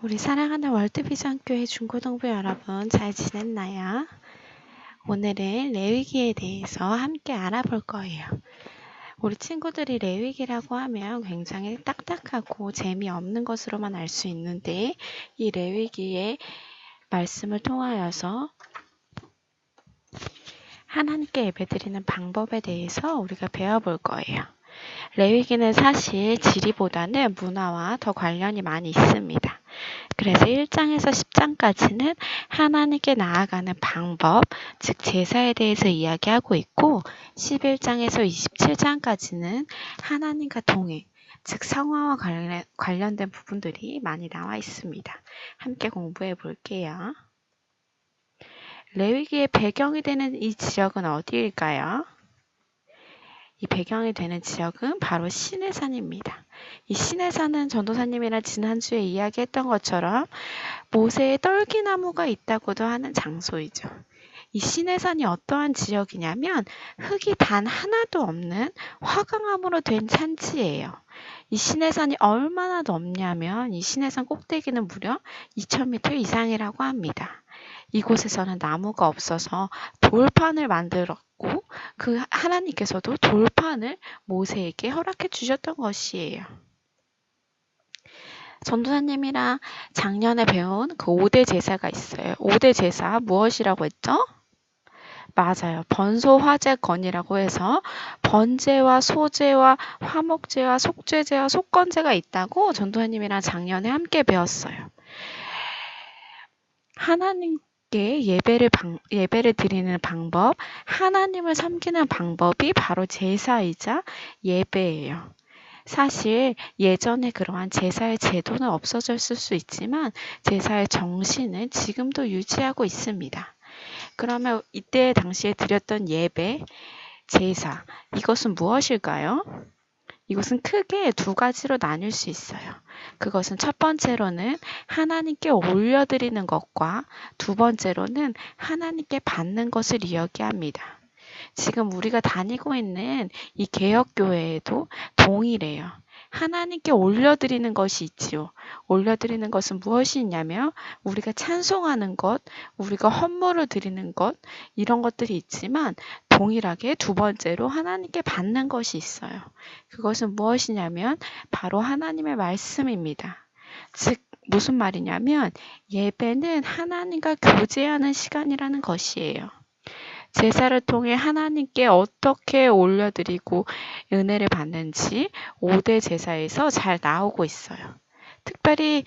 우리 사랑하는 월드비전교회 중고등부 여러분 잘 지냈나요? 오늘은 레위기에 대해서 함께 알아볼 거예요. 우리 친구들이 레위기라고 하면 굉장히 딱딱하고 재미없는 것으로만 알 수 있는데 이 레위기의 말씀을 통하여서 하나님께 예배드리는 방법에 대해서 우리가 배워볼 거예요. 레위기는 사실 지리보다는 문화와 더 관련이 많이 있습니다. 그래서 1장에서 10장까지는 하나님께 나아가는 방법, 즉 제사에 대해서 이야기하고 있고 11장에서 27장까지는 하나님과 동행, 즉 성화와 관련된 부분들이 많이 나와 있습니다. 함께 공부해 볼게요. 레위기의 배경이 되는 이 지역은 어디일까요? 이 배경이 되는 지역은 바로 시내산입니다. 이 시내산은 전도사님이랑 지난주에 이야기했던 것처럼 모세의 떨기나무가 있다고도 하는 장소이죠. 이 시내산이 어떠한 지역이냐면 흙이 단 하나도 없는 화강암으로 된 산지예요. 이 시내산이 얼마나 넓냐면 이 시내산 꼭대기는 무려 2000m 이상이라고 합니다. 이곳에서는 나무가 없어서 돌판을 만들었고 그 하나님께서도 돌판을 모세에게 허락해 주셨던 것이에요. 전도사님이랑 작년에 배운 그 5대 제사가 있어요. 5대 제사 무엇이라고 했죠? 맞아요. 번소화제건이라고 해서 번제와 소제와 화목제와 속죄제와 속건제가 있다고 전도사님이랑 작년에 함께 배웠어요. 하나님께 예배를 드리는 방법, 하나님을 섬기는 방법이 바로 제사이자 예배예요. 사실 예전에 그러한 제사의 제도는 없어졌을 수 있지만 제사의 정신은 지금도 유지하고 있습니다. 그러면 이때 당시에 드렸던 예배, 제사, 이것은 무엇일까요? 이것은 크게 두 가지로 나뉠 수 있어요. 그것은 첫 번째로는 하나님께 올려드리는 것과 두 번째로는 하나님께 받는 것을 이야기합니다. 지금 우리가 다니고 있는 이 개혁교회에도 동일해요. 하나님께 올려드리는 것이 있지요. 올려드리는 것은 무엇이 있냐면 우리가 찬송하는 것, 우리가 헌물을 드리는 것 이런 것들이 있지만 동일하게 두 번째로 하나님께 받는 것이 있어요. 그것은 무엇이냐면 바로 하나님의 말씀입니다. 즉 무슨 말이냐면 예배는 하나님과 교제하는 시간이라는 것이에요. 제사를 통해 하나님께 어떻게 올려드리고 은혜를 받는지 5대 제사에서 잘 나오고 있어요. 특별히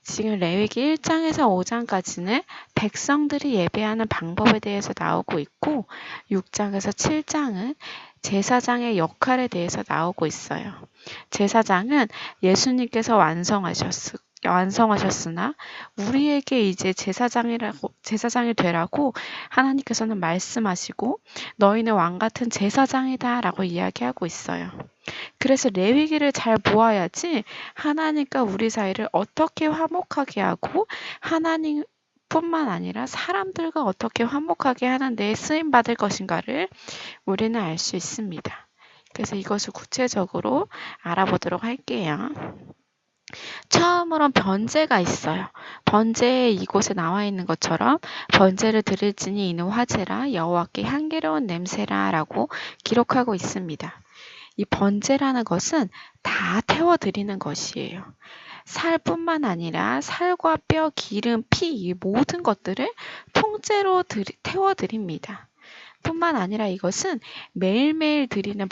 지금 레위기 1장에서 5장까지는 백성들이 예배하는 방법에 대해서 나오고 있고 6장에서 7장은 제사장의 역할에 대해서 나오고 있어요. 제사장은 예수님께서 완성하셨으나 우리에게 이제 제사장이 되라고 하나님께서는 말씀하시고 너희는 왕 같은 제사장이다 라고 이야기하고 있어요. 그래서 레위기를 잘 보아야지 하나님과 우리 사이를 어떻게 화목하게 하고 하나님 뿐만 아니라 사람들과 어떻게 화목하게 하는 데 쓰임받을 것인가를 우리는 알 수 있습니다. 그래서 이것을 구체적으로 알아보도록 할게요. 처음으로는 번제가 있어요. 번제에 이곳에 나와 있는 것처럼 번제를 드릴지니 이는 화제라 여호와께 향기로운 냄새라 라고 기록하고 있습니다. 이 번제라는 것은 다 태워드리는 것이에요. 살뿐만 아니라 살과 뼈, 기름, 피 이 모든 것들을 통째로 태워드립니다. 뿐만 아니라 이것은 매일매일 드리는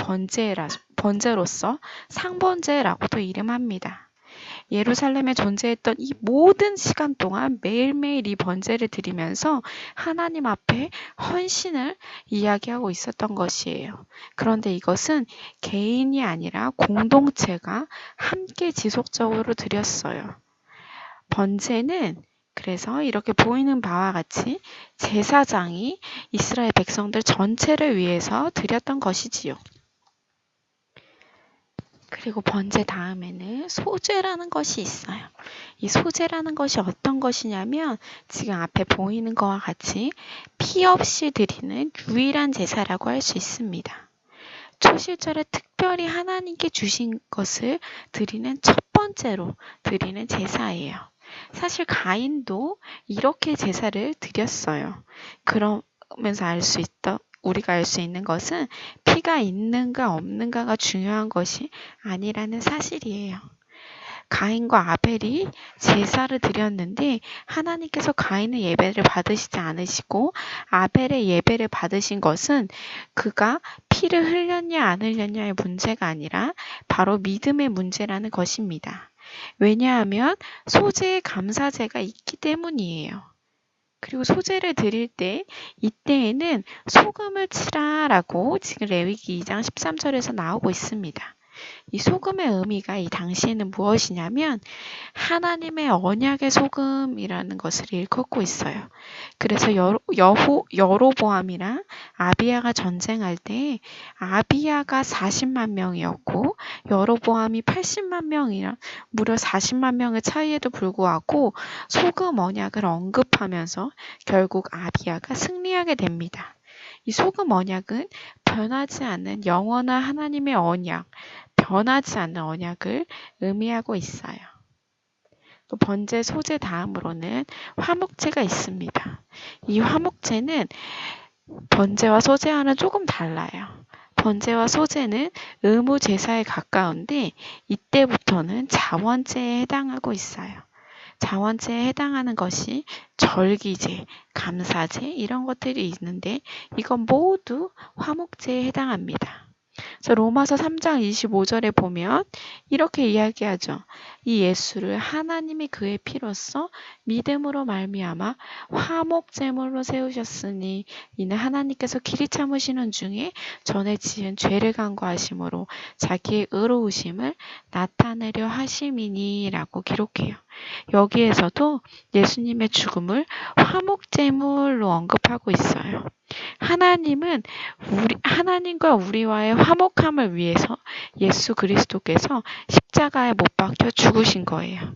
번제로서 상번제라고도 이름합니다. 예루살렘에 존재했던 이 모든 시간 동안 매일매일 이 번제를 드리면서 하나님 앞에 헌신을 이야기하고 있었던 것이에요. 그런데 이것은 개인이 아니라 공동체가 함께 지속적으로 드렸어요. 번제는 그래서 이렇게 보이는 바와 같이 제사장이 이스라엘 백성들 전체를 위해서 드렸던 것이지요. 그리고 번제 다음에는 소제라는 것이 있어요. 이 소제라는 것이 어떤 것이냐면 지금 앞에 보이는 것과 같이 피 없이 드리는 유일한 제사라고 할 수 있습니다. 초실절에 특별히 하나님께 주신 것을 드리는 첫 번째로 드리는 제사예요. 사실 가인도 이렇게 제사를 드렸어요. 그러면서 우리가 알 수 있는 것은 피가 있는가 없는가가 중요한 것이 아니라는 사실이에요. 가인과 아벨이 제사를 드렸는데 하나님께서 가인의 예배를 받으시지 않으시고 아벨의 예배를 받으신 것은 그가 피를 흘렸냐 안 흘렸냐의 문제가 아니라 바로 믿음의 문제라는 것입니다. 왜냐하면 소재에 감사제가 있기 때문이에요. 그리고 소재를 드릴 때 이때에는 소금을 치라라고 지금 레위기 2장 13절에서 나오고 있습니다. 이 소금의 의미가 이 당시에는 무엇이냐면 하나님의 언약의 소금이라는 것을 일컫고 있어요. 그래서 여로보암이랑 아비야가 전쟁할 때 아비야가 40만 명이었고 여로보암이 80만 명이라 무려 40만 명의 차이에도 불구하고 소금 언약을 언급하면서 결국 아비야가 승리하게 됩니다. 이 소금 언약은 변하지 않는 영원한 하나님의 언약, 변하지 않는 언약을 의미하고 있어요. 또 번제 소제 다음으로는 화목제가 있습니다. 이 화목제는 번제와 소제와는 조금 달라요. 번제와 소제는 의무 제사에 가까운데 이때부터는 자원제에 해당하고 있어요. 자원제에 해당하는 것이 절기제, 감사제 이런 것들이 있는데 이건 모두 화목제에 해당합니다. 그래서 로마서 3장 25절에 보면 이렇게 이야기하죠. 이 예수를 하나님이 그의 피로써 믿음으로 말미암아 화목제물로 세우셨으니 이는 하나님께서 길이 참으시는 중에 전에 지은 죄를 간구하심으로 자기의 의로우심을 나타내려 하심이니라고 기록해요. 여기에서도 예수님의 죽음을 화목제물로 언급하고 있어요. 하나님과 우리와의 화목함을 위해서 예수 그리스도께서 십자가에 못 박혀 죽으신 거예요.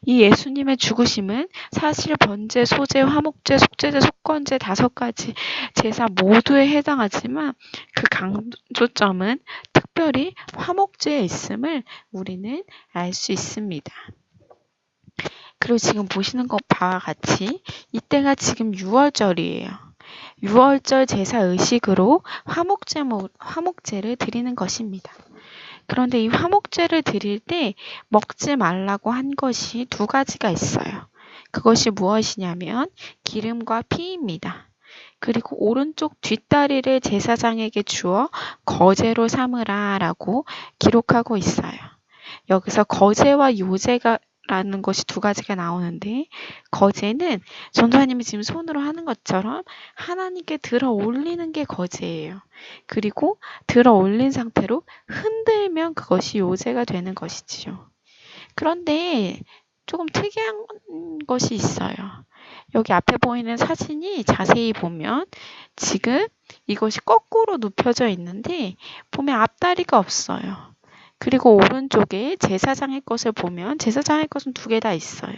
이 예수님의 죽으심은 사실 번제, 소제, 화목제, 속제제, 속건제 5가지 제사 모두에 해당하지만 그 강조점은 특별히 화목제에 있음을 우리는 알 수 있습니다. 그리고 지금 보시는 것 바와 같이 이때가 지금 6월절이에요. 6월절 제사 의식으로 화목제를 드리는 것입니다. 그런데 이 화목제를 드릴 때 먹지 말라고 한 것이 2가지가 있어요. 그것이 무엇이냐면 기름과 피입니다. 그리고 오른쪽 뒷다리를 제사장에게 주어 거제로 삼으라 라고 기록하고 있어요. 여기서 거제와 요제가 라는 것이 2가지가 나오는데 거제는 전도사님이 지금 손으로 하는 것처럼 하나님께 들어 올리는 게 거제예요. 그리고 들어 올린 상태로 흔들면 그것이 요제가 되는 것이지요. 그런데 조금 특이한 것이 있어요. 여기 앞에 보이는 사진이 자세히 보면 지금 이것이 거꾸로 눕혀져 있는데 보면 앞다리가 없어요. 그리고 오른쪽에 제사장의 것을 보면 제사장의 것은 2개 다 있어요.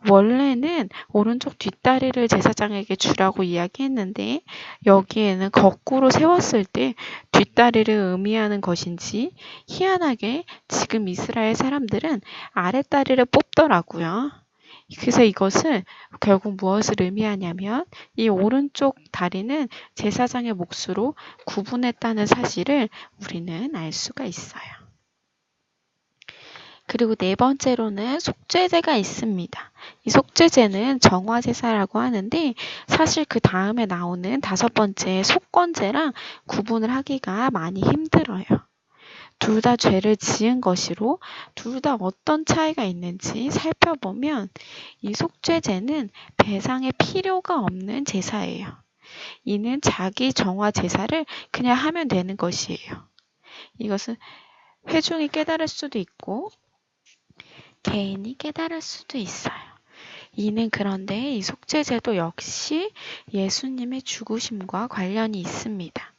원래는 오른쪽 뒷다리를 제사장에게 주라고 이야기했는데 여기에는 거꾸로 세웠을 때 뒷다리를 의미하는 것인지 희한하게 지금 이스라엘 사람들은 아랫다리를 뽑더라고요. 그래서 이것을 결국 무엇을 의미하냐면 이 오른쪽 다리는 제사장의 몫으로 구분했다는 사실을 우리는 알 수가 있어요. 그리고 4번째로는 속죄제가 있습니다. 이 속죄제는 정화제사라고 하는데 사실 그 다음에 나오는 5번째 속건제랑 구분을 하기가 많이 힘들어요. 둘 다 죄를 지은 것이로 둘 다 어떤 차이가 있는지 살펴보면 이 속죄제는 배상의 필요가 없는 제사예요. 이는 자기 정화 제사를 그냥 하면 되는 것이에요. 이것은 회중이 깨달을 수도 있고 개인이 깨달을 수도 있어요. 이는 그런데 이 속죄제도 역시 예수님의 죽으심과 관련이 있습니다.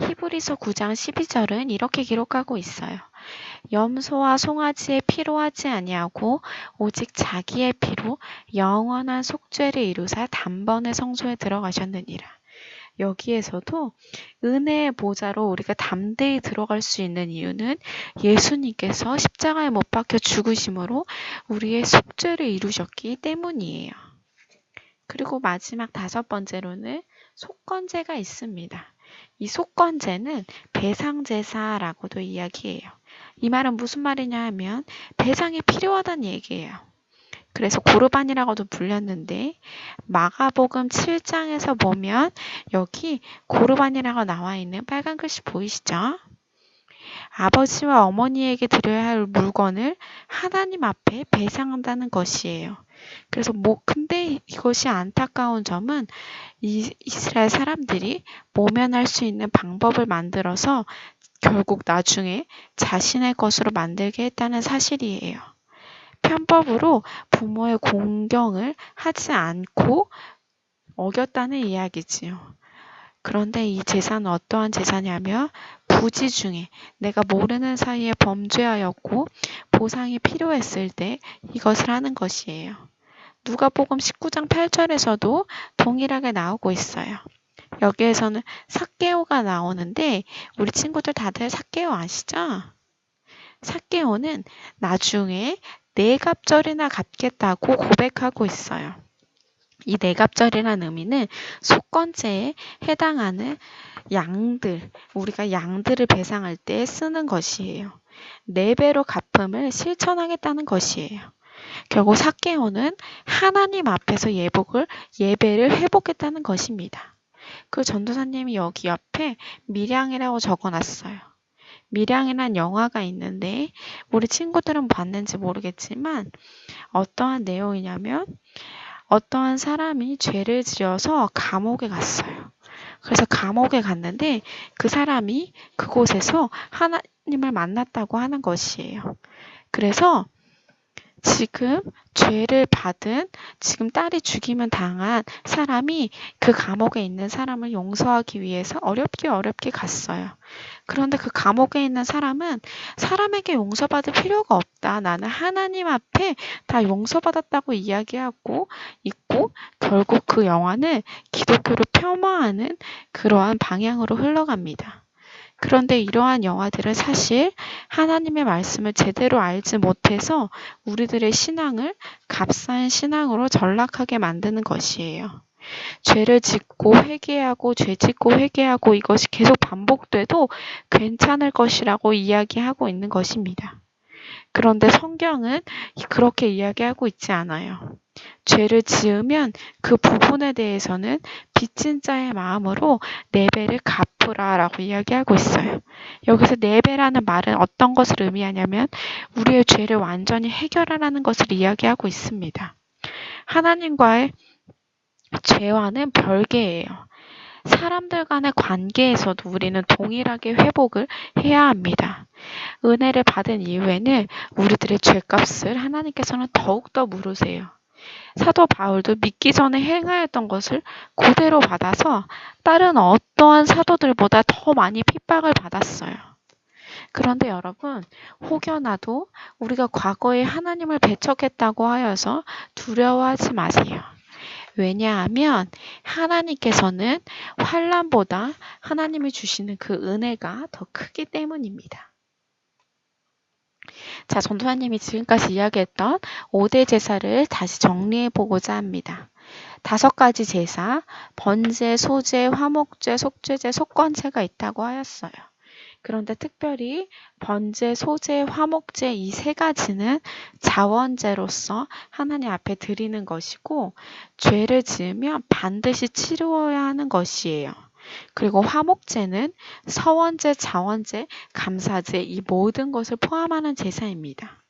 히브리서 9장 12절은 이렇게 기록하고 있어요. 염소와 송아지의 피로 하지 아니하고 오직 자기의 피로 영원한 속죄를 이루사 단번에 성소에 들어가셨느니라. 여기에서도 은혜의 보좌로 우리가 담대히 들어갈 수 있는 이유는 예수님께서 십자가에 못 박혀 죽으심으로 우리의 속죄를 이루셨기 때문이에요. 그리고 마지막 5번째로는 속건제가 있습니다. 이 속건제는 배상제사라고도 이야기해요. 이 말은 무슨 말이냐 하면 배상이 필요하다는 얘기예요. 그래서 고르반이라고도 불렸는데 마가복음 7장에서 보면 여기 고르반이라고 나와 있는 빨간 글씨 보이시죠? 아버지와 어머니에게 드려야 할 물건을 하나님 앞에 배상한다는 것이에요. 그래서 근데 이것이 안타까운 점은 이스라엘 사람들이 모면할 수 있는 방법을 만들어서 결국 나중에 자신의 것으로 만들게 했다는 사실이에요. 편법으로 부모의 공경을 하지 않고 어겼다는 이야기지요. 그런데 이 제사는 어떠한 제사냐면 부지 중에 내가 모르는 사이에 범죄하였고 보상이 필요했을 때 이것을 하는 것이에요. 누가복음 19장 8절에서도 동일하게 나오고 있어요. 여기에서는 삭개오가 나오는데 우리 친구들 다들 삭개오 아시죠? 삭개오는 나중에 네 갑절이나 갚겠다고 고백하고 있어요. 이 네 갑절이라는 의미는 속건제에 해당하는 양들, 우리가 양들을 배상할 때 쓰는 것이에요. 4배로 갚음을 실천하겠다는 것이에요. 결국 삭개오는 하나님 앞에서 예배를 회복했다는 것입니다. 그 전도사님이 여기 옆에 밀양이라고 적어놨어요. 밀양이란 영화가 있는데 우리 친구들은 봤는지 모르겠지만 어떠한 내용이냐면 어떠한 사람이 죄를 지어서 감옥에 갔어요. 그래서 감옥에 갔는데 그 사람이 그곳에서 하나님을 만났다고 하는 것이에요. 그래서 지금 죄를 받은 지금 딸이 죽임을 당한 사람이 그 감옥에 있는 사람을 용서하기 위해서 어렵게 갔어요. 그런데 그 감옥에 있는 사람은 사람에게 용서받을 필요가 없다. 나는 하나님 앞에 다 용서받았다고 이야기하고 있고 결국 그 영화는 기독교를 폄하하는 그러한 방향으로 흘러갑니다. 그런데 이러한 영화들은 사실 하나님의 말씀을 제대로 알지 못해서 우리들의 신앙을 값싼 신앙으로 전락하게 만드는 것이에요. 죄를 짓고 회개하고 죄 짓고 회개하고 이것이 계속 반복돼도 괜찮을 것이라고 이야기하고 있는 것입니다. 그런데 성경은 그렇게 이야기하고 있지 않아요. 죄를 지으면 그 부분에 대해서는 빚진 자의 마음으로 4배를 갚으라라고 이야기하고 있어요. 여기서 4배라는 말은 어떤 것을 의미하냐면 우리의 죄를 완전히 해결하라는 것을 이야기하고 있습니다. 하나님과의 죄와는 별개예요. 사람들 간의 관계에서도 우리는 동일하게 회복을 해야 합니다. 은혜를 받은 이후에는 우리들의 죄값을 하나님께서는 더욱더 물으세요. 사도 바울도 믿기 전에 행하였던 것을 그대로 받아서 다른 어떠한 사도들보다 더 많이 핍박을 받았어요. 그런데 여러분, 혹여나도 우리가 과거에 하나님을 배척했다고 하여서 두려워하지 마세요. 왜냐하면 하나님께서는 환난보다 하나님이 주시는 그 은혜가 더 크기 때문입니다. 자, 전도사님이 지금까지 이야기했던 5대 제사를 다시 정리해 보고자 합니다. 5가지 제사, 번제, 소제, 화목제, 속죄제, 속건제가 있다고 하였어요. 그런데 특별히 번제, 소제, 화목제 이 3가지는 자원제로서 하나님 앞에 드리는 것이고 죄를 지으면 반드시 치루어야 하는 것이에요. 그리고 화목제는 서원제, 자원제, 감사제 이 모든 것을 포함하는 제사입니다.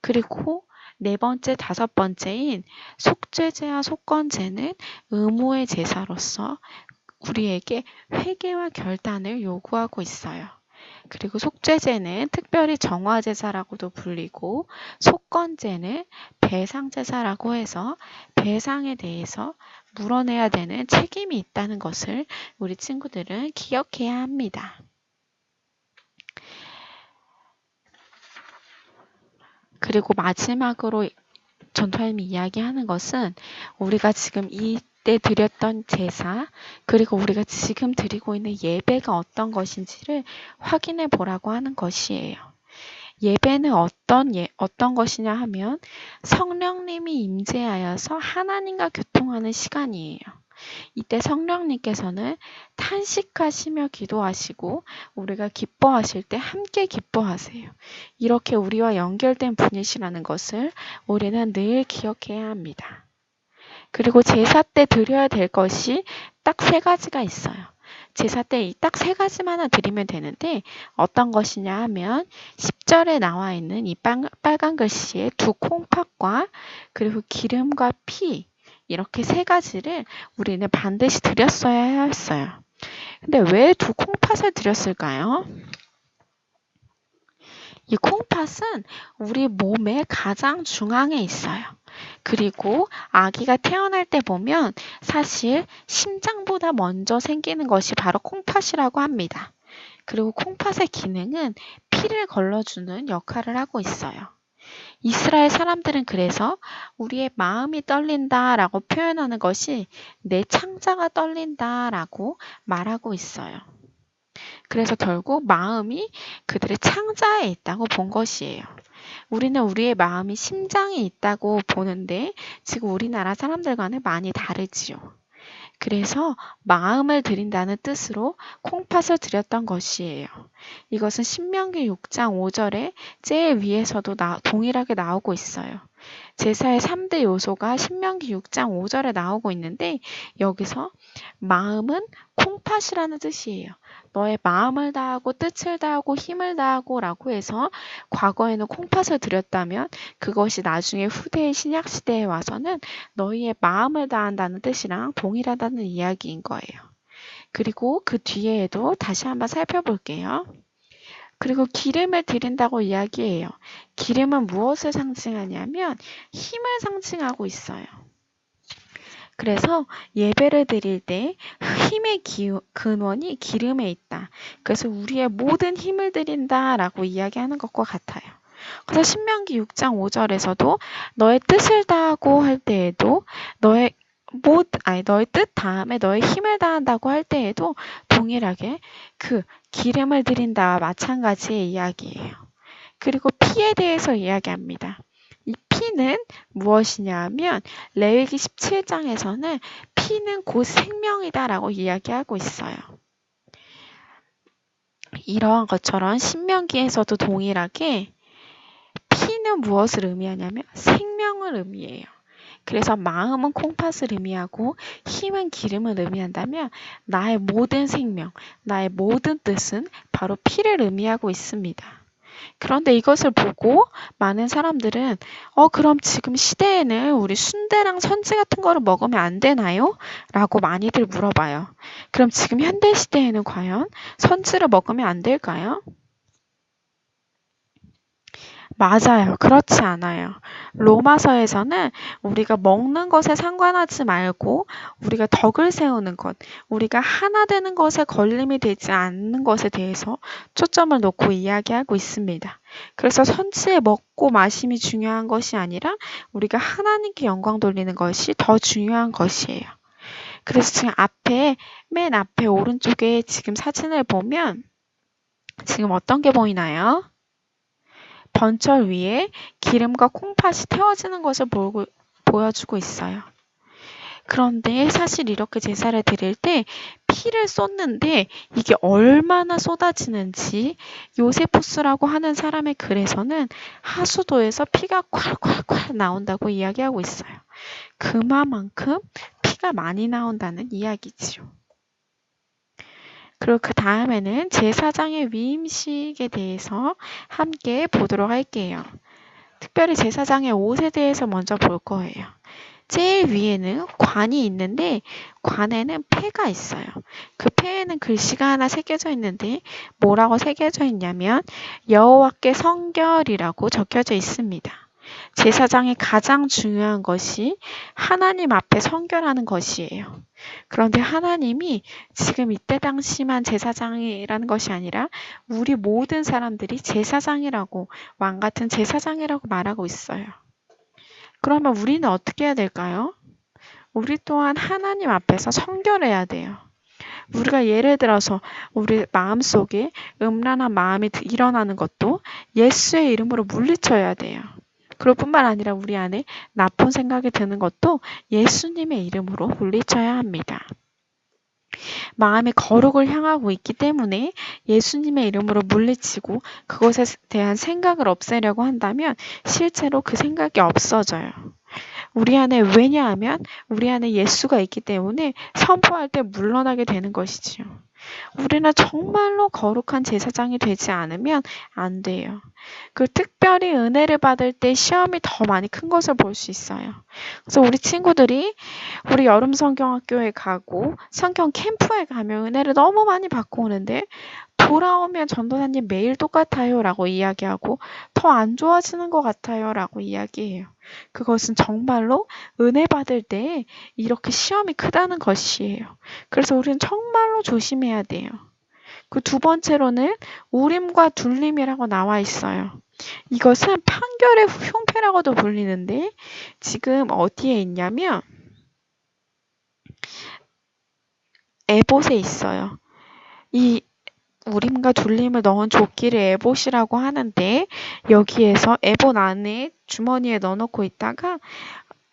그리고 4번째, 5번째인 속죄제와 속건제는 의무의 제사로서 우리에게 회개와 결단을 요구하고 있어요. 그리고 속죄제는 특별히 정화제사라고도 불리고 속건제는 배상제사라고 해서 배상에 대해서 물어내야 되는 책임이 있다는 것을 우리 친구들은 기억해야 합니다. 그리고 마지막으로 전도사님이 이야기하는 것은 우리가 지금 이 때 드렸던 제사, 그리고 우리가 지금 드리고 있는 예배가 어떤 것인지를 확인해 보라고 하는 것이에요. 예배는 어떤 것이냐 하면 성령님이 임재하여서 하나님과 교통하는 시간이에요. 이때 성령님께서는 탄식하시며 기도하시고 우리가 기뻐하실 때 함께 기뻐하세요. 이렇게 우리와 연결된 분이시라는 것을 우리는 늘 기억해야 합니다. 그리고 제사 때 드려야 될 것이 딱 3가지가 있어요. 제사 때 이 딱 3가지만 드리면 되는데 어떤 것이냐 하면 10절에 나와 있는 이 빨간 글씨에 2 콩팥과 그리고 기름과 피, 이렇게 3가지를 우리는 반드시 드렸어야 했어요. 근데 왜 2 콩팥을 드렸을까요? 이 콩팥은 우리 몸의 가장 중앙에 있어요. 그리고 아기가 태어날 때 보면 사실 심장보다 먼저 생기는 것이 바로 콩팥이라고 합니다. 그리고 콩팥의 기능은 피를 걸러주는 역할을 하고 있어요. 이스라엘 사람들은 그래서 우리의 마음이 떨린다라고 표현하는 것이 내 창자가 떨린다라고 말하고 있어요. 그래서 결국 마음이 그들의 창자에 있다고 본 것이에요. 우리는 우리의 마음이 심장에 있다고 보는데 지금 우리나라 사람들과는 많이 다르지요. 그래서 마음을 드린다는 뜻으로 콩팥을 드렸던 것이에요. 이것은 신명기 6장 5절에 제일 위에서도 동일하게 나오고 있어요. 제사의 3대 요소가 신명기 6장 5절에 나오고 있는데 여기서 마음은 콩팥이라는 뜻이에요. 너의 마음을 다하고 뜻을 다하고 힘을 다하고 라고 해서 과거에는 콩팥을 드렸다면 그것이 나중에 후대의 신약시대에 와서는 너희의 마음을 다한다는 뜻이랑 동일하다는 이야기인 거예요. 그리고 그 뒤에도 다시 한번 살펴볼게요. 그리고 기름을 드린다고 이야기해요. 기름은 무엇을 상징하냐면 힘을 상징하고 있어요. 그래서 예배를 드릴 때 힘의 근원이 기름에 있다. 그래서 우리의 모든 힘을 드린다라고 이야기하는 것과 같아요. 그래서 신명기 6장 5절에서도 너의 뜻을 다하고 할 때에도 너의 뜻 다음에 너의 힘을 다한다고 할 때에도 동일하게 그 기름을 드린다와 마찬가지의 이야기예요. 그리고 피에 대해서 이야기합니다. 이 피는 무엇이냐 하면 레위기 17장에서는 피는 곧 생명이다라고 이야기하고 있어요. 이러한 것처럼 신명기에서도 동일하게 피는 무엇을 의미하냐면 생명을 의미해요. 그래서 마음은 콩팥을 의미하고 힘은 기름을 의미한다면 나의 모든 생명, 나의 모든 뜻은 바로 피를 의미하고 있습니다. 그런데 이것을 보고 많은 사람들은 그럼 지금 시대에는 우리 순대랑 선지 같은 거를 먹으면 안 되나요? 라고 많이들 물어봐요. 그럼 지금 현대 시대에는 과연 선지를 먹으면 안 될까요? 맞아요. 그렇지 않아요. 로마서에서는 우리가 먹는 것에 상관하지 말고 우리가 덕을 세우는 것, 우리가 하나 되는 것에 걸림이 되지 않는 것에 대해서 초점을 놓고 이야기하고 있습니다. 그래서 선지에 먹고 마심이 중요한 것이 아니라 우리가 하나님께 영광 돌리는 것이 더 중요한 것이에요. 그래서 지금 맨 앞에 오른쪽에 지금 사진을 보면 지금 어떤 게 보이나요? 번철 위에 기름과 콩팥이 태워지는 것을 보여주고 있어요. 그런데 사실 이렇게 제사를 드릴 때 피를 쏟는데 이게 얼마나 쏟아지는지 요세푸스라고 하는 사람의 글에서는 하수도에서 피가 콸콸콸 나온다고 이야기하고 있어요. 그만큼 피가 많이 나온다는 이야기지요. 그리고 그 다음에는 제사장의 위임식에 대해서 함께 보도록 할게요. 특별히 제사장의 옷에 대해서 먼저 볼 거예요. 제일 위에는 관이 있는데 관에는 패가 있어요. 그 패에는 글씨가 하나 새겨져 있는데 뭐라고 새겨져 있냐면 여호와께 성결이라고 적혀져 있습니다. 제사장의 가장 중요한 것이 하나님 앞에 성결하는 것이에요. 그런데 하나님이 지금 이때 당시만 제사장이라는 것이 아니라 우리 모든 사람들이 제사장이라고, 왕 같은 제사장이라고 말하고 있어요. 그러면 우리는 어떻게 해야 될까요? 우리 또한 하나님 앞에서 성결해야 돼요. 우리가 예를 들어서 우리 마음속에 음란한 마음이 일어나는 것도 예수의 이름으로 물리쳐야 돼요. 그럴 뿐만 아니라 우리 안에 나쁜 생각이 드는 것도 예수님의 이름으로 물리쳐야 합니다. 마음이 거룩을 향하고 있기 때문에 예수님의 이름으로 물리치고 그것에 대한 생각을 없애려고 한다면 실제로 그 생각이 없어져요. 우리 안에 왜냐하면 우리 안에 예수가 있기 때문에 선포할 때 물러나게 되는 것이지요. 우리는 정말로 거룩한 제사장이 되지 않으면 안 돼요. 그 특별히 은혜를 받을 때 시험이 더 많이 큰 것을 볼 수 있어요. 그래서 우리 친구들이 우리 여름 성경학교에 가고 성경 캠프에 가면 은혜를 너무 많이 받고 오는데 돌아오면 전도사님 매일 똑같아요 라고 이야기하고 더 안 좋아지는 것 같아요 라고 이야기해요. 그것은 정말로 은혜 받을 때 이렇게 시험이 크다는 것이에요. 그래서 우리는 정말로 조심해야 돼요. 그 두 번째로는 우림과 둘림이라고 나와 있어요. 이것은 판결의 흉패라고도 불리는데 지금 어디에 있냐면 에봇에 있어요. 이 우림과 둘림을 넣은 조끼를 에봇이라고 하는데 여기에서 에봇 안에 주머니에 넣어놓고 있다가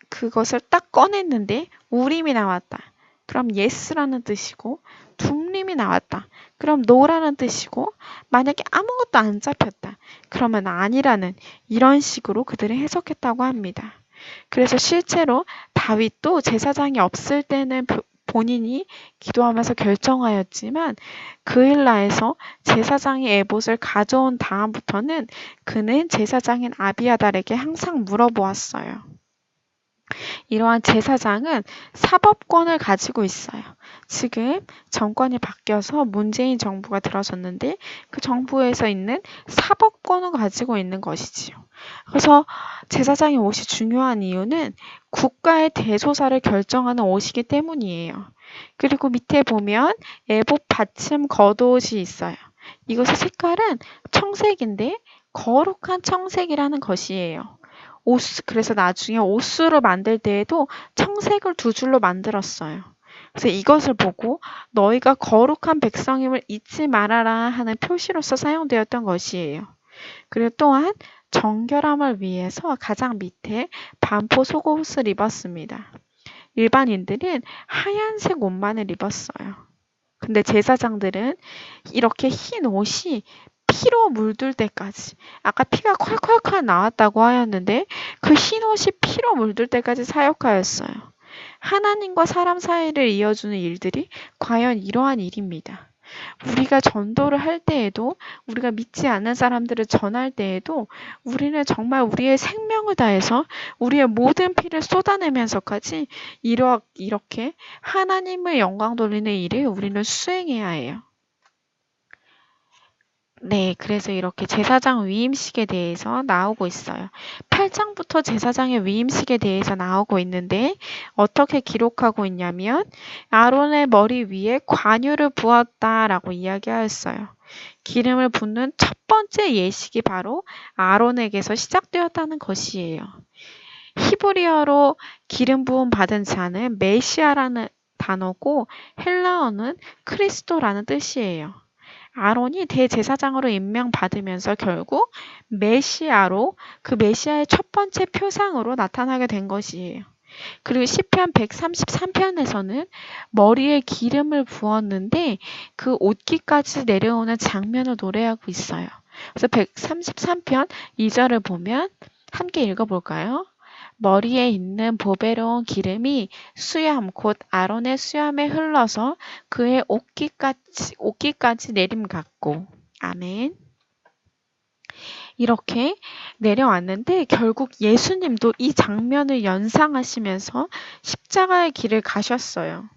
그것을 딱 꺼냈는데 우림이 나왔다. 그럼 yes라는 뜻이고 둠림이 나왔다. 그럼 no라는 뜻이고 만약에 아무것도 안 잡혔다. 그러면 아니라는 이런 식으로 그들이 해석했다고 합니다. 그래서 실제로 다윗도 제사장이 없을 때는 본인이 기도하면서 결정하였지만 그일라에서 제사장이 에봇을 가져온 다음부터는 그는 제사장인 아비아달에게 항상 물어보았어요. 이러한 제사장은 사법권을 가지고 있어요. 지금 정권이 바뀌어서 문재인 정부가 들어섰는데 그 정부에서 있는 사법권을 가지고 있는 것이지요. 그래서 제사장의 옷이 중요한 이유는 국가의 대소사를 결정하는 옷이기 때문이에요. 그리고 밑에 보면 에봇 받침 겉옷이 있어요. 이것의 색깔은 청색인데 거룩한 청색이라는 것이에요. 그래서 나중에 옷수를 만들 때에도 청색을 두 줄로 만들었어요. 그래서 이것을 보고 너희가 거룩한 백성임을 잊지 말아라 하는 표시로서 사용되었던 것이에요. 그리고 또한 정결함을 위해서 가장 밑에 반포 속옷을 입었습니다. 일반인들은 하얀색 옷만을 입었어요. 근데 제사장들은 이렇게 흰 옷이 피로 물들 때까지 아까 피가 콸콸콸 나왔다고 하였는데 그 흰 옷이 피로 물들 때까지 사역하였어요. 하나님과 사람 사이를 이어주는 일들이 과연 이러한 일입니다. 우리가 전도를 할 때에도 우리가 믿지 않는 사람들을 전할 때에도 우리는 정말 우리의 생명을 다해서 우리의 모든 피를 쏟아내면서까지 이렇게 하나님의 영광 돌리는 일을 우리는 수행해야 해요. 네, 그래서 이렇게 제사장 위임식에 대해서 나오고 있어요. 8장부터 제사장의 위임식에 대해서 나오고 있는데 어떻게 기록하고 있냐면 아론의 머리 위에 관유를 부었다라고 이야기하였어요. 기름을 붓는 첫 번째 예식이 바로 아론에게서 시작되었다는 것이에요. 히브리어로 기름 부음 받은 자는 메시아라는 단어고 헬라어는 크리스토라는 뜻이에요. 아론이 대제사장으로 임명받으면서 결국 메시아로 그 메시아의 첫 번째 표상으로 나타나게 된 것이에요. 그리고 시편 133편에서는 머리에 기름을 부었는데 그 옷깃까지 내려오는 장면을 노래하고 있어요. 그래서 133편 2절을 보면 함께 읽어볼까요? 머리에 있는 보배로운 기름이 수염 곧 아론의 수염에 흘러서 그의 옷깃까지 내림 같고 아멘. 이렇게 내려왔는데 결국 예수님도 이 장면을 연상하시면서 십자가의 길을 가셨어요.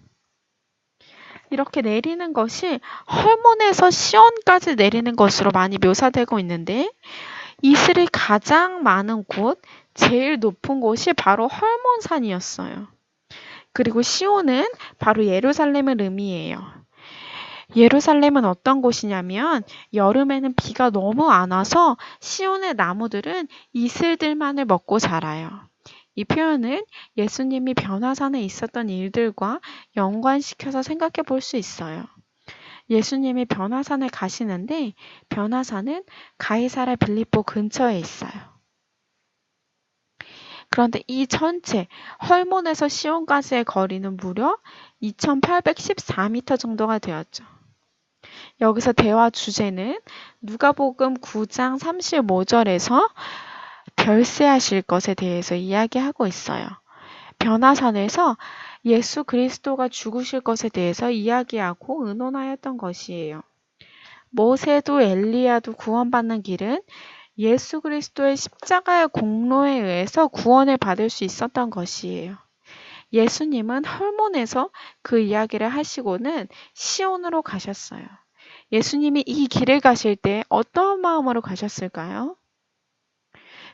이렇게 내리는 것이 헐몬에서 시온까지 내리는 것으로 많이 묘사되고 있는데 이스라엘 가장 많은 곳, 제일 높은 곳이 바로 헐몬산이었어요. 그리고 시온은 바로 예루살렘을 의미해요. 예루살렘은 어떤 곳이냐면 여름에는 비가 너무 안 와서 시온의 나무들은 이슬들만을 먹고 자라요. 이 표현은 예수님이 변화산에 있었던 일들과 연관시켜서 생각해 볼 수 있어요. 예수님이 변화산에 가시는데 변화산은 가이사랴 빌립보 근처에 있어요. 그런데 이 전체 헐몬에서 시온까지의 거리는 무려 2814m 정도가 되었죠. 여기서 대화 주제는 누가복음 9장 35절에서 별세하실 것에 대해서 이야기하고 있어요. 변화산에서 예수 그리스도가 죽으실 것에 대해서 이야기하고 의논하였던 것이에요. 모세도 엘리야도 구원받는 길은 예수 그리스도의 십자가의 공로에 의해서 구원을 받을 수 있었던 것이에요. 예수님은 헐몬에서 그 이야기를 하시고는 시온으로 가셨어요. 예수님이 이 길을 가실 때 어떤 마음으로 가셨을까요?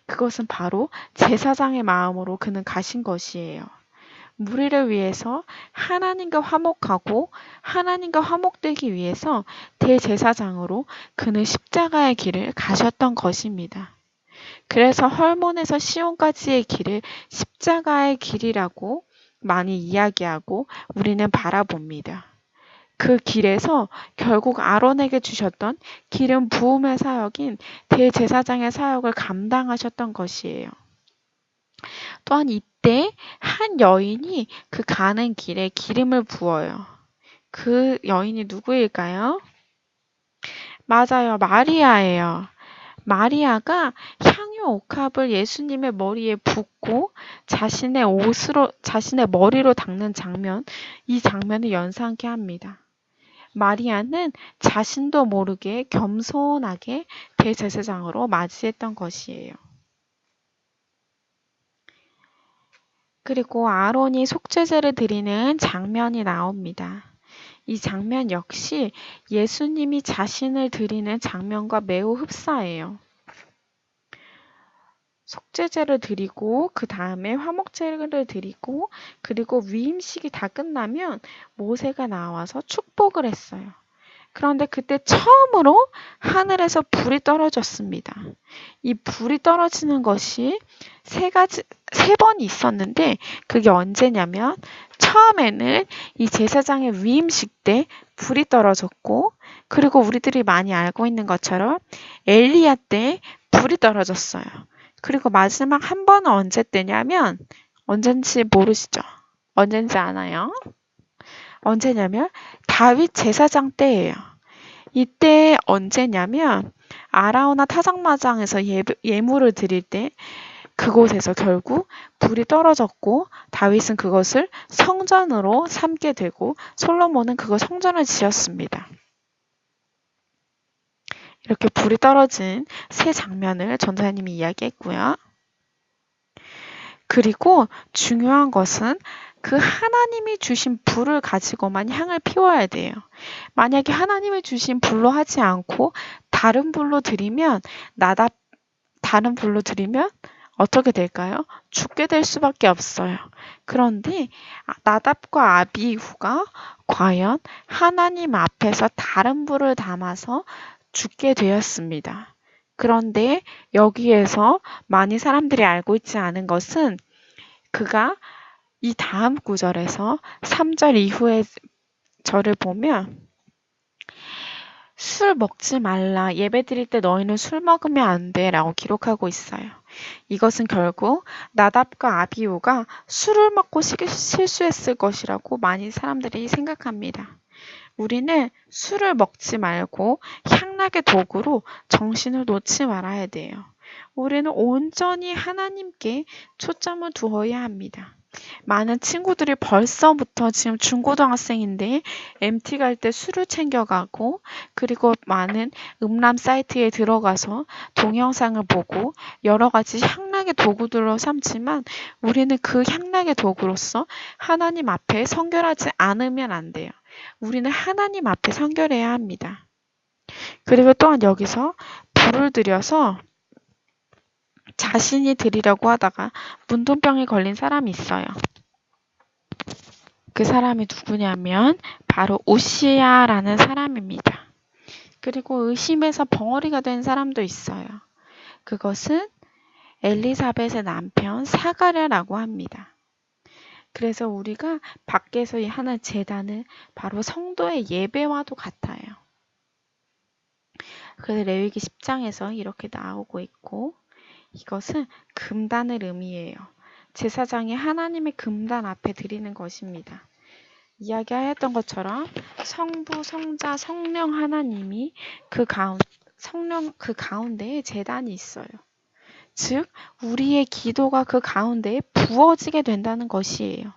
그것은 바로 제사장의 마음으로 그는 가신 것이에요. 무리를 위해서 하나님과 화목하고 하나님과 화목되기 위해서 대제사장으로 그는 십자가의 길을 가셨던 것입니다. 그래서 헐몬에서 시온까지의 길을 십자가의 길이라고 많이 이야기하고 우리는 바라봅니다. 그 길에서 결국 아론에게 주셨던 기름 부음의 사역인 대제사장의 사역을 감당하셨던 것이에요. 또한 이때 한 여인이 그 가는 길에 기름을 부어요. 그 여인이 누구일까요? 맞아요. 마리아예요. 마리아가 향유 옥합을 예수님의 머리에 붓고 자신의 머리로 닦는 장면, 이 장면을 연상케 합니다. 마리아는 자신도 모르게 겸손하게 대제사장으로 맞이했던 것이에요. 그리고 아론이 속죄제를 드리는 장면이 나옵니다. 이 장면 역시 예수님이 자신을 드리는 장면과 매우 흡사해요. 속죄제를 드리고 그 다음에 화목제를 드리고 그리고 위임식이 다 끝나면 모세가 나와서 축복을 했어요. 그런데 그때 처음으로 하늘에서 불이 떨어졌습니다. 이 불이 떨어지는 것이 세 번이 있었는데 그게 언제냐면 처음에는 이 제사장의 위임식 때 불이 떨어졌고 그리고 우리들이 많이 알고 있는 것처럼 엘리야 때 불이 떨어졌어요. 그리고 마지막 한 번은 언제 때냐면 언젠지 모르시죠? 언젠지 아나요? 언제냐면 다윗 제사장 때예요. 이때 언제냐면 아라우나 타작마장에서 예물을 드릴 때 그곳에서 결국 불이 떨어졌고 다윗은 그것을 성전으로 삼게 되고 솔로몬은 그거 성전을 지었습니다. 이렇게 불이 떨어진 세 장면을 전도사님이 이야기했고요. 그리고 중요한 것은 그 하나님이 주신 불을 가지고만 향을 피워야 돼요. 만약에 하나님이 주신 불로 하지 않고 다른 불로 드리면 어떻게 될까요? 죽게 될 수밖에 없어요. 그런데 나답과 아비후가 과연 하나님 앞에서 다른 불을 담아서 죽게 되었습니다. 그런데 여기에서 많이 사람들이 알고 있지 않은 것은 그가 이 다음 구절에서 3절 이후의 절을 보면 술 먹지 말라. 예배 드릴 때 너희는 술 먹으면 안 돼. 라고 기록하고 있어요. 이것은 결국 나답과 아비후가 술을 먹고 실수했을 것이라고 많이 사람들이 생각합니다. 우리는 술을 먹지 말고 향락의 도구로 정신을 놓지 말아야 돼요. 우리는 온전히 하나님께 초점을 두어야 합니다. 많은 친구들이 벌써부터 지금 중고등학생인데 MT 갈 때 술을 챙겨가고 그리고 많은 음란 사이트에 들어가서 동영상을 보고 여러 가지 향락의 도구들로 삼지만 우리는 그 향락의 도구로서 하나님 앞에 성결하지 않으면 안 돼요. 우리는 하나님 앞에 성결해야 합니다. 그리고 또한 여기서 불을 들여서 자신이 드리려고 하다가 문둥병에 걸린 사람이 있어요. 그 사람이 누구냐면 바로 우시야라는 사람입니다. 그리고 의심해서 벙어리가 된 사람도 있어요. 그것은 엘리사벳의 남편 사가랴라고 합니다. 그래서 우리가 밖에서 하는 제단은 바로 성도의 예배와도 같아요. 그래서 레위기 10장에서 이렇게 나오고 있고, 이것은 금단을 의미해요. 제사장이 하나님의 금단 앞에 드리는 것입니다. 이야기하였던 것처럼 성부, 성자, 성령 하나님이 그 가운데에 제단이 있어요. 즉, 우리의 기도가 그 가운데에 부어지게 된다는 것이에요.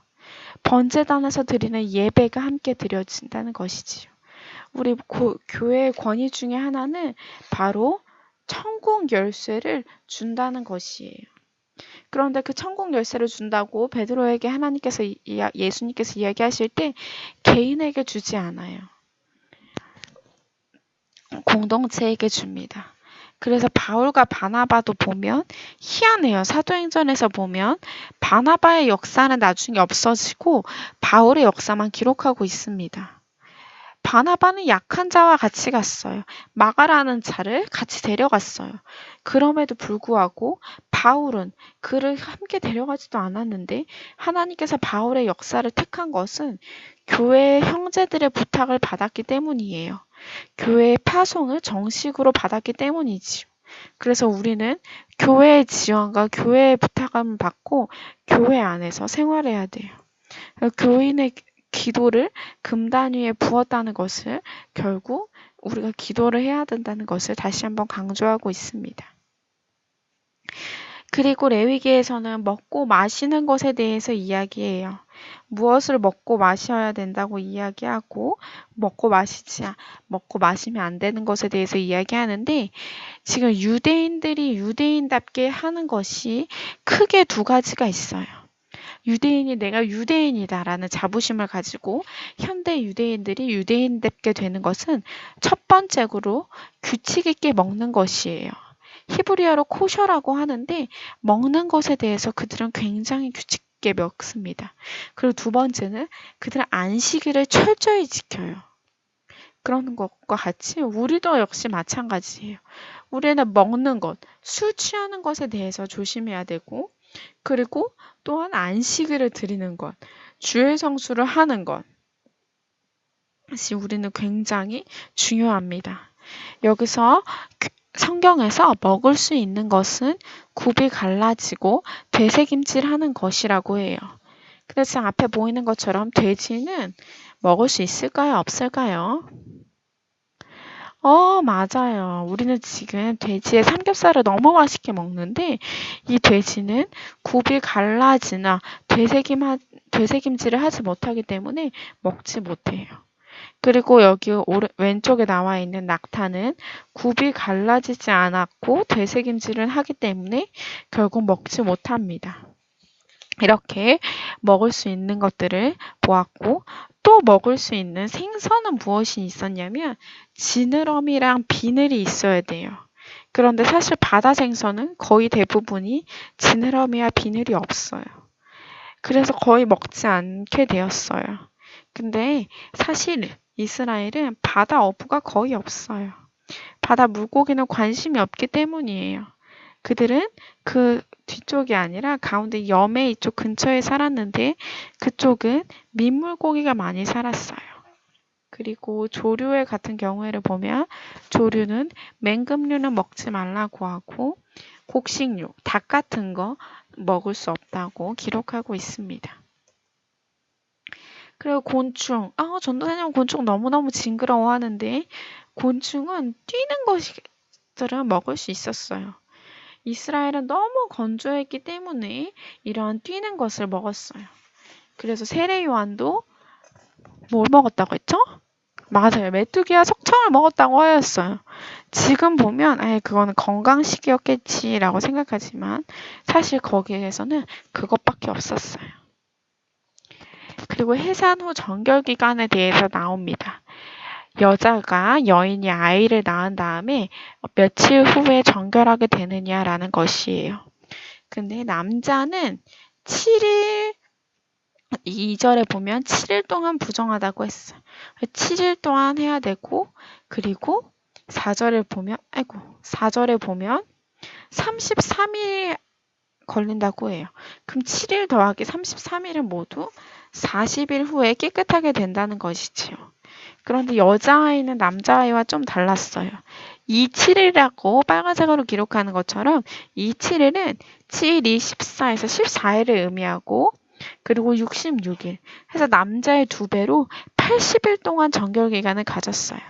번제단에서 드리는 예배가 함께 드려진다는 것이지요. 우리 교회의 권위 중에 하나는 바로 천국 열쇠를 준다는 것이에요. 그런데 그 천국 열쇠를 준다고 베드로에게 예수님께서 이야기하실 때 개인에게 주지 않아요. 공동체에게 줍니다. 그래서 바울과 바나바도 보면 희한해요. 사도행전에서 보면 바나바의 역사는 나중에 없어지고 바울의 역사만 기록하고 있습니다. 바나바는 약한 자와 같이 갔어요. 마가라는 자를 같이 데려갔어요. 그럼에도 불구하고 바울은 그를 함께 데려가지도 않았는데 하나님께서 바울의 역사를 택한 것은 교회의 형제들의 부탁을 받았기 때문이에요. 교회의 파송을 정식으로 받았기 때문이지요. 그래서 우리는 교회의 지원과 교회의 부탁을 받고 교회 안에서 생활해야 돼요. 교인의 기도를 금단 위에 부었다는 것을 결국 우리가 기도를 해야 된다는 것을 다시 한번 강조하고 있습니다. 그리고 레위기에서는 먹고 마시는 것에 대해서 이야기해요. 무엇을 먹고 마셔야 된다고 이야기하고 먹고 마시면 안 되는 것에 대해서 이야기하는데 지금 유대인들이 유대인답게 하는 것이 크게 두 가지가 있어요. 유대인이 내가 유대인이다라는 자부심을 가지고 현대 유대인들이 유대인답게 되는 것은 첫 번째로 규칙 있게 먹는 것이에요. 히브리어로 코셔라고 하는데 먹는 것에 대해서 그들은 굉장히 규칙 있게 먹습니다. 그리고 두 번째는 그들은 안식일을 철저히 지켜요. 그런 것과 같이 우리도 역시 마찬가지예요. 우리는 먹는 것, 술 취하는 것에 대해서 조심해야 되고 그리고 또한 안식일을 드리는 것, 주일 성수를 하는 것, 이것이 우리는 굉장히 중요합니다. 여기서 성경에서 먹을 수 있는 것은 굽이 갈라지고 되새김질하는 것이라고 해요. 그래서 앞에 보이는 것처럼 돼지는 먹을 수 있을까요? 없을까요? 맞아요. 우리는 지금 돼지의 삼겹살을 너무 맛있게 먹는데 이 돼지는 굽이 갈라지나 되새김질을 하지 못하기 때문에 먹지 못해요. 그리고 여기 왼쪽에 나와 있는 낙타는 굽이 갈라지지 않았고 되새김질을 하기 때문에 결국 먹지 못합니다. 이렇게 먹을 수 있는 것들을 보았고 또 먹을 수 있는 생선은 무엇이 있었냐면 지느러미랑 비늘이 있어야 돼요. 그런데 사실 바다 생선은 거의 대부분이 지느러미와 비늘이 없어요. 그래서 거의 먹지 않게 되었어요. 근데 사실 이스라엘은 바다 어부가 거의 없어요. 바다 물고기는 관심이 없기 때문이에요. 그들은 그 뒤쪽이 아니라 가운데 염해 이쪽 근처에 살았는데 그쪽은 민물고기가 많이 살았어요. 그리고 조류의 같은 경우에를 보면 조류는 맹금류는 먹지 말라고 하고 곡식류, 닭 같은 거 먹을 수 없다고 기록하고 있습니다. 그리고 곤충. 전도사님은 곤충 너무너무 징그러워하는데 곤충은 뛰는 것들은 먹을 수 있었어요. 이스라엘은 너무 건조했기 때문에 이러한 뛰는 것을 먹었어요. 그래서 세례 요한도 뭘 먹었다고 했죠? 맞아요. 메뚜기와 석청을 먹었다고 하였어요. 지금 보면 그거는 건강식이었겠지라고 생각하지만 사실 거기에서는 그것밖에 없었어요. 그리고 해산 후 정결기간에 대해서 나옵니다. 여인이 아이를 낳은 다음에 며칠 후에 정결하게 되느냐라는 것이에요. 근데 남자는 7일, 2절에 보면 7일 동안 부정하다고 했어요. 7일 동안 해야 되고, 그리고 4절에 보면 33일 걸린다고 해요. 그럼 7일 더하기 33일은 모두 40일 후에 깨끗하게 된다는 것이지요. 그런데 여자아이는 남자아이와 좀 달랐어요. 이 7일이라고 빨간색으로 기록하는 것처럼 이 7일은 7, 2, 14에서 14일을 의미하고 그리고 66일 해서 남자의 2배로 80일 동안 정결기간을 가졌어요.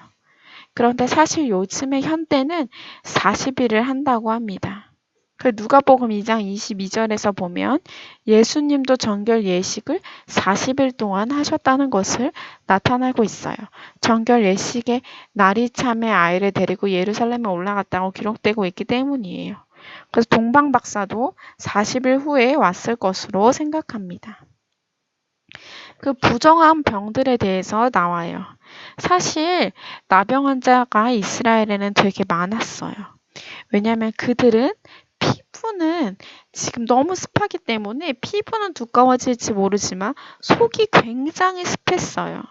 그런데 사실 요즘의 현대는 40일을 한다고 합니다. 그 누가복음 2장 22절에서 보면 예수님도 정결 예식을 40일 동안 하셨다는 것을 나타내고 있어요. 정결 예식의 날이 참에 아이를 데리고 예루살렘에 올라갔다고 기록되고 있기 때문이에요. 그래서 동방 박사도 40일 후에 왔을 것으로 생각합니다. 그 부정한 병들에 대해서 나와요. 사실 나병 환자가 이스라엘에는 되게 많았어요. 왜냐하면 그들은 피부는 지금 너무 습하기 때문에 피부는 두꺼워질지 모르지만 속이 굉장히 습했어요.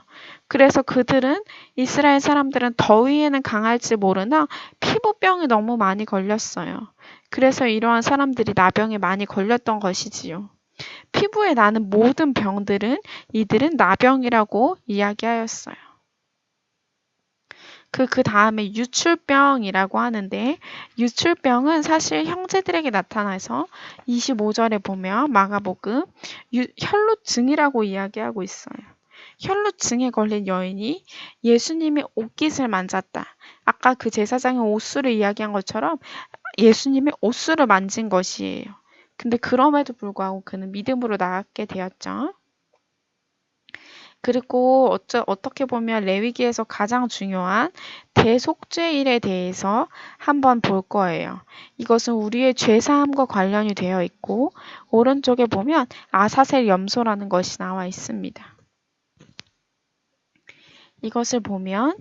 그래서 그들은 이스라엘 사람들은 더위에는 강할지 모르나 피부병이 너무 많이 걸렸어요. 그래서 이러한 사람들이 나병에 많이 걸렸던 것이지요. 피부에 나는 모든 병들은 이들은 나병이라고 이야기하였어요. 그 다음에 유출병이라고 하는데 유출병은 사실 형제들에게 나타나서 25절에 보면 마가복음 혈루증이라고 이야기하고 있어요. 혈루증에 걸린 여인이 예수님의 옷깃을 만졌다. 아까 그 제사장의 옷수를 이야기한 것처럼 예수님의 옷수를 만진 것이에요. 근데 그럼에도 불구하고 그는 믿음으로 나아가게 되었죠. 그리고 어떻게 보면 레위기에서 가장 중요한 대속죄일에 대해서 한번 볼 거예요. 이것은 우리의 죄사함과 관련이 되어 있고 오른쪽에 보면 아사셀 염소라는 것이 나와 있습니다. 이것을 보면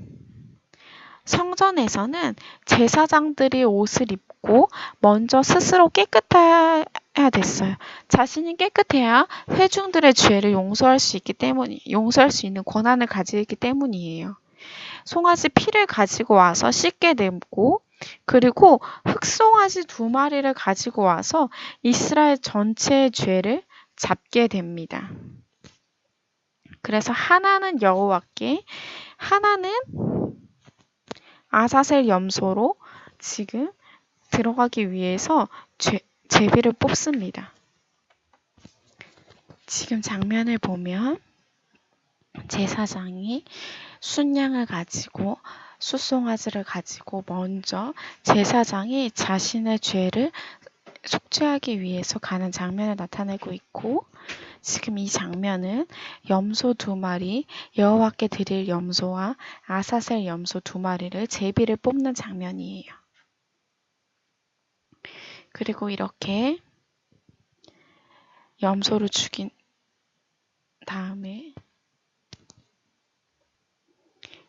성전에서는 제사장들이 옷을 입고 먼저 스스로 깨끗해야 됐어요. 자신이 깨끗해야 회중들의 죄를 용서할 수 있는 권한을 가지기 때문이에요. 송아지 피를 가지고 와서 씻게 되고 그리고 흑송아지 2마리를 가지고 와서 이스라엘 전체의 죄를 잡게 됩니다. 그래서 하나는 여호와께, 하나는 아사셀 염소로 지금 들어가기 위해서 제비를 뽑습니다. 지금 장면을 보면 제사장이 순양을 가지고 숫송아지를 가지고 먼저 제사장이 자신의 죄를 속죄하기 위해서 가는 장면을 나타내고 있고 지금 이 장면은 염소 2마리, 여호와께 드릴 염소와 아사셀 염소 2마리를 제비를 뽑는 장면이에요. 그리고 이렇게 염소를 죽인 다음에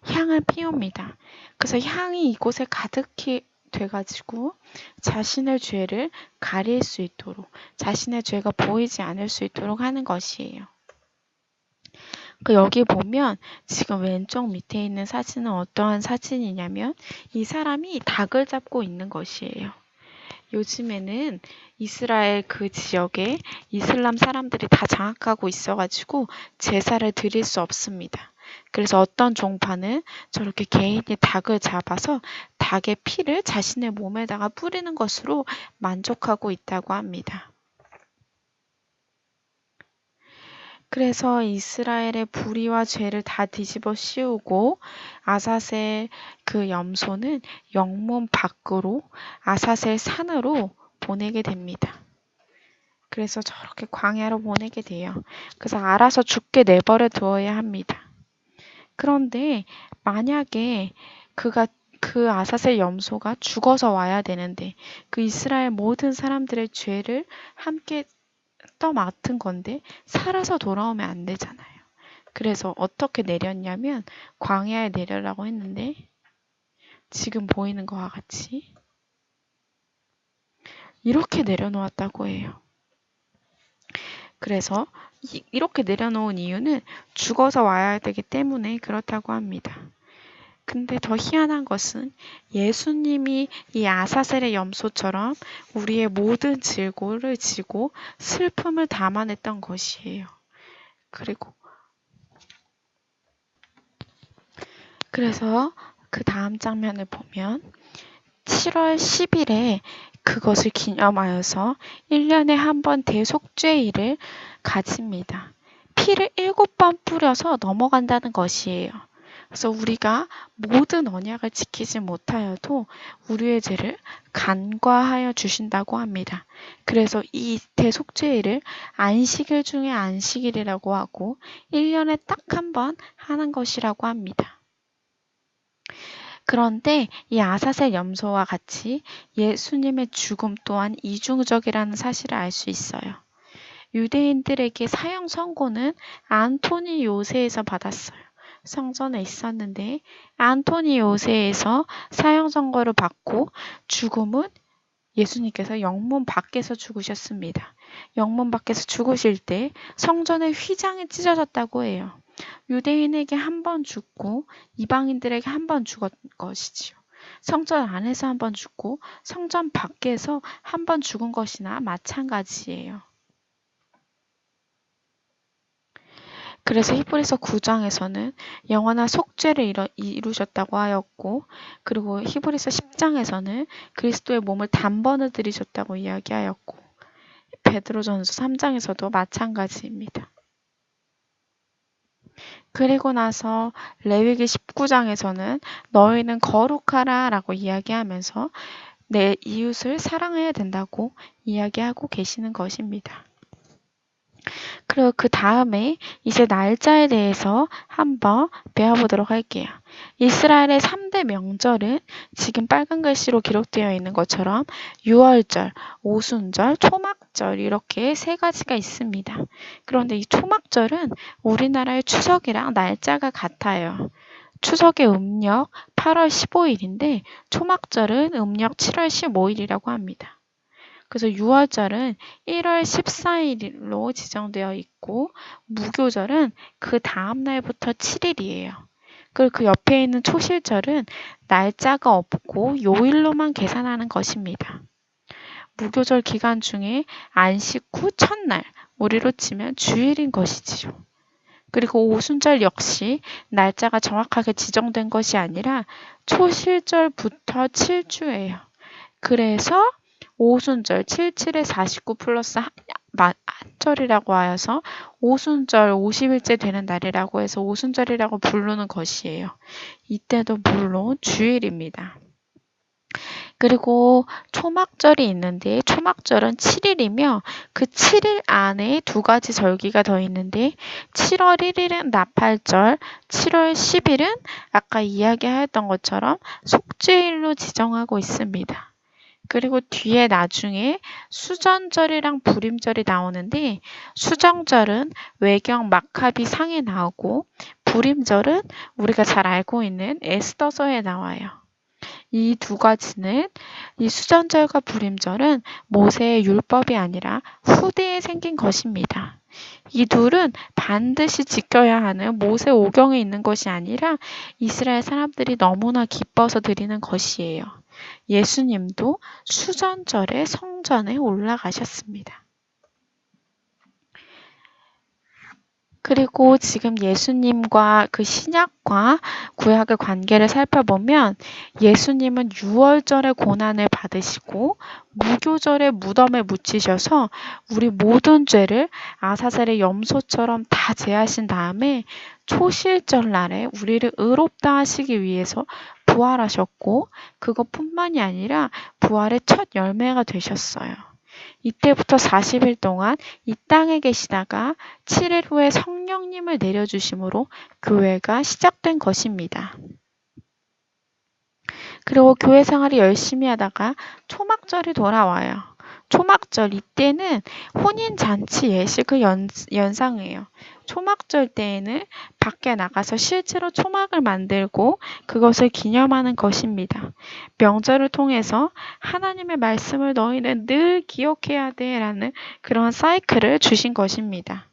향을 피웁니다. 그래서 향이 이곳에 가득히 돼가지고 자신의 죄를 가릴 수 있도록 자신의 죄가 보이지 않을 수 있도록 하는 것이에요. 여기 보면 지금 왼쪽 밑에 있는 사진은 어떠한 사진이냐면 이 사람이 닭을 잡고 있는 것이에요. 요즘에는 이스라엘 그 지역에 이슬람 사람들이 다 장악하고 있어가지고 제사를 드릴 수 없습니다. 그래서 어떤 종파는 저렇게 개인이 닭을 잡아서 닭의 피를 자신의 몸에다가 뿌리는 것으로 만족하고 있다고 합니다. 그래서 이스라엘의 불의와 죄를 다 뒤집어 씌우고 아사셀 그 염소는 영문 밖으로 아사셀 산으로 보내게 됩니다. 그래서 저렇게 광야로 보내게 돼요. 그래서 알아서 죽게 내버려 두어야 합니다. 그런데 만약에 그 아사셀 염소가 죽어서 와야 되는데 그 이스라엘 모든 사람들의 죄를 함께 떠맡은 건데 살아서 돌아오면 안 되잖아요. 그래서 어떻게 내렸냐면 광야에 내려라고 했는데 지금 보이는 것과 같이 이렇게 내려놓았다고 해요. 그래서 이렇게 내려놓은 이유는 죽어서 와야 되기 때문에 그렇다고 합니다. 근데 더 희한한 것은 예수님이 이 아사셀의 염소처럼 우리의 모든 질고를 지고 슬픔을 담아냈던 것이에요. 그래서 그 다음 장면을 보면 7월 10일에 그것을 기념하여서 1년에 한 번 대속죄일을 가집니다. 피를 7번 뿌려서 넘어간다는 것이에요. 그래서 우리가 모든 언약을 지키지 못하여도 우리의 죄를 간과하여 주신다고 합니다. 그래서 이 대속죄일을 안식일 중에 안식일이라고 하고 1년에 딱 한 번 하는 것이라고 합니다. 그런데 이 아사셀 염소와 같이 예수님의 죽음 또한 이중적이라는 사실을 알 수 있어요. 유대인들에게 사형 선고는 안토니 요새에서 받았어요. 성전에 있었는데 안토니 요새에서 사형 선고를 받고 죽음은 예수님께서 영문 밖에서 죽으셨습니다. 영문 밖에서 죽으실 때 성전의 휘장이 찢어졌다고 해요. 유대인에게 한 번 죽고 이방인들에게 한 번 죽은 것이지요. 성전 안에서 한 번 죽고 성전 밖에서 한 번 죽은 것이나 마찬가지예요. 그래서 히브리서 9장에서는 영원한 속죄를 이루셨다고 하였고, 그리고 히브리서 10장에서는 그리스도의 몸을 단번을 들이셨다고 이야기하였고, 베드로전서 3장에서도 마찬가지입니다. 그리고 나서 레위기 19장에서는 너희는 거룩하라 라고 이야기하면서 내 이웃을 사랑해야 된다고 이야기하고 계시는 것입니다. 그리고 그 다음에 이제 날짜에 대해서 한번 배워보도록 할게요. 이스라엘의 3대 명절은 지금 빨간 글씨로 기록되어 있는 것처럼 유월절, 오순절, 초막절 이렇게 세 가지가 있습니다. 그런데 이 초막절은 우리나라의 추석이랑 날짜가 같아요. 추석의 음력 8월 15일인데 초막절은 음력 7월 15일이라고 합니다. 그래서 유월절은 1월 14일로 지정되어 있고 무교절은 그 다음 날부터 7일이에요. 그리고 그 옆에 있는 초실절은 날짜가 없고 요일로만 계산하는 것입니다. 무교절 기간 중에 안식 후 첫날, 우리로 치면 주일인 것이지요. 그리고 오순절 역시 날짜가 정확하게 지정된 것이 아니라 초실절부터 7주예요. 그래서 오순절 77에 49 플러스 한절이라고 하여서 오순절 50일째 되는 날이라고 해서 오순절이라고 부르는 것이에요. 이때도 물론 주일입니다. 그리고 초막절이 있는데 초막절은 7일이며 그 7일 안에 두 가지 절기가 더 있는데 7월 1일은 나팔절, 7월 10일은 아까 이야기하였던 것처럼 속죄일로 지정하고 있습니다. 그리고 뒤에 나중에 수전절이랑 불임절이 나오는데 수정절은 외경 마카비 상에 나오고 불임절은 우리가 잘 알고 있는 에스더서에 나와요. 이 두 가지는 이 수전절과 불임절은 모세의 율법이 아니라 후대에 생긴 것입니다. 이 둘은 반드시 지켜야 하는 모세 오경에 있는 것이 아니라 이스라엘 사람들이 너무나 기뻐서 드리는 것이에요. 예수님도 수전절에 성전에 올라가셨습니다. 그리고 지금 예수님과 그 신약과 구약의 관계를 살펴보면 예수님은 유월절에 고난을 받으시고 무교절에 무덤에 묻히셔서 우리 모든 죄를 아사셀의 염소처럼 다 제하신 다음에 초실절 날에 우리를 의롭다 하시기 위해서 부활하셨고 그것뿐만이 아니라 부활의 첫 열매가 되셨어요. 이때부터 40일 동안 이 땅에 계시다가 7일 후에 성령님을 내려주심으로 교회가 시작된 것입니다. 그리고 교회 생활을 열심히 하다가 초막절이 돌아와요. 초막절 이때는 혼인잔치 예식을 연상해요. 초막절 때에는 밖에 나가서 실제로 초막을 만들고 그것을 기념하는 것입니다. 명절을 통해서 하나님의 말씀을 너희는 늘 기억해야 돼 라는 그런 사이클을 주신 것입니다.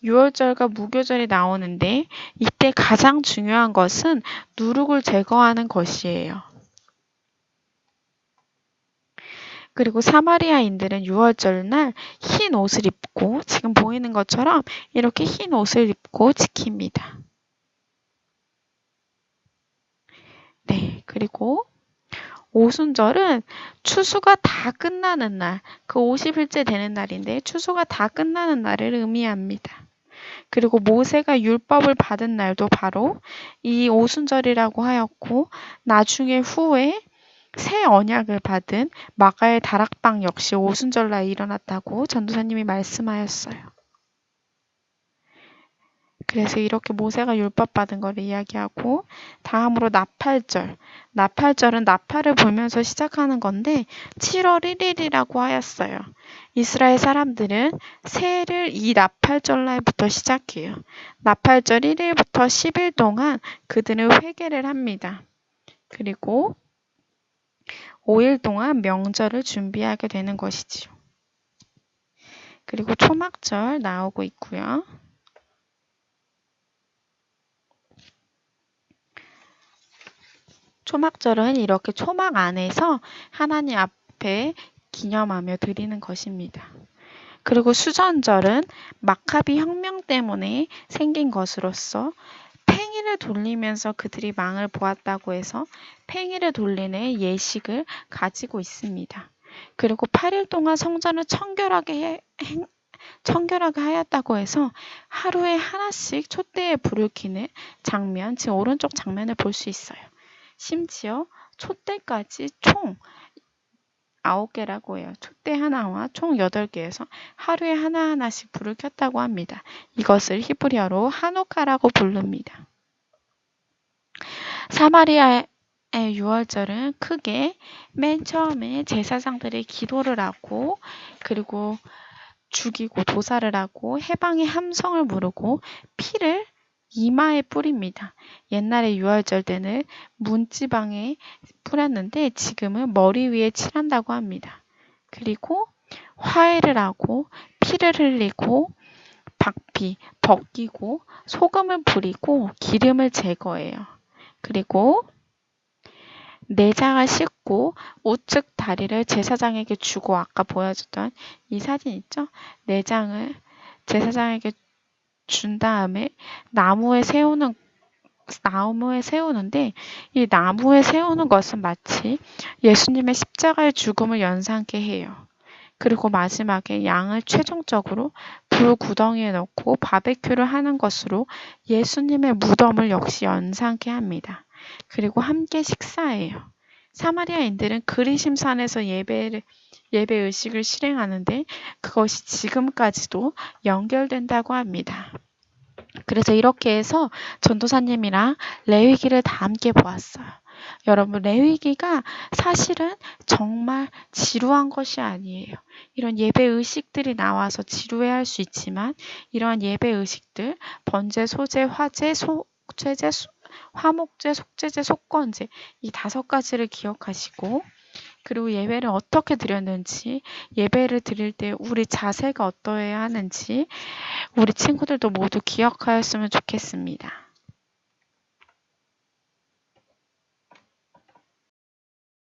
유월절과 무교절이 나오는데 이때 가장 중요한 것은 누룩을 제거하는 것이에요. 그리고 사마리아인들은 유월절날 흰 옷을 입고 지금 보이는 것처럼 이렇게 흰 옷을 입고 지킵니다. 네, 그리고 오순절은 추수가 다 끝나는 날, 그 50일째 되는 날인데 추수가 다 끝나는 날을 의미합니다. 그리고 모세가 율법을 받은 날도 바로 이 오순절이라고 하였고 나중에 후에 새 언약을 받은 마가의 다락방 역시 오순절날 일어났다고 전도사님이 말씀하였어요. 그래서 이렇게 모세가 율법 받은 걸 이야기하고 다음으로 나팔절. 나팔절은 나팔을 불면서 시작하는 건데 7월 1일이라고 하였어요. 이스라엘 사람들은 새해를 이 나팔절날부터 시작해요. 나팔절 1일부터 10일 동안 그들은 회개를 합니다. 그리고 5일 동안 명절을 준비하게 되는 것이지요. 그리고 초막절 나오고 있고요. 초막절은 이렇게 초막 안에서 하나님 앞에 기념하며 드리는 것입니다. 그리고 수전절은 마카비 혁명 때문에 생긴 것으로서 팽이를 돌리면서 그들이 망을 보았다고 해서 팽이를 돌리는 예식을 가지고 있습니다. 그리고 8일 동안 성전을 청결하게 하였다고 해서 하루에 하나씩 촛대에 불을 켜는 장면, 지금 오른쪽 장면을 볼 수 있어요. 심지어 촛대까지 총 9개라고 해요. 촛대 하나와 총 8개에서 하루에 하나하나씩 불을 켰다고 합니다. 이것을 히브리어로 하누카라고 부릅니다. 사마리아의 유월절은 크게 맨 처음에 제사장들이 기도를 하고 그리고 죽이고 도사를 하고 해방의 함성을 부르고 피를 이마에 뿌립니다. 옛날에 유월절 때는 문지방에 뿌렸는데 지금은 머리 위에 칠한다고 합니다. 그리고 화해를 하고 피를 흘리고 박피, 벗기고 소금을 부리고 기름을 제거해요. 그리고 내장을 씻고 우측 다리를 제사장에게 주고 아까 보여줬던 이 사진 있죠? 내장을 제사장에게 준 다음에 나무에 세우는데 이 나무에 세우는 것은 마치 예수님의 십자가의 죽음을 연상케 해요. 그리고 마지막에 양을 최종적으로 불구덩이에 넣고 바베큐를 하는 것으로 예수님의 무덤을 역시 연상케 합니다. 그리고 함께 식사해요. 사마리아인들은 그리심산에서 예배 의식을 실행하는데 그것이 지금까지도 연결된다고 합니다. 그래서 이렇게 해서 전도사님이랑 레위기를 다 함께 보았어요. 여러분, 레위기가 사실은 정말 지루한 것이 아니에요. 이런 예배 의식들이 나와서 지루해할 수 있지만 이러한 예배 의식들, 번제, 소제, 화제, 속죄제, 화목제, 속죄제, 속건제 이 5가지를 기억하시고 그리고 예배를 어떻게 드렸는지 예배를 드릴 때 우리 자세가 어떠해야 하는지 우리 친구들도 모두 기억하였으면 좋겠습니다.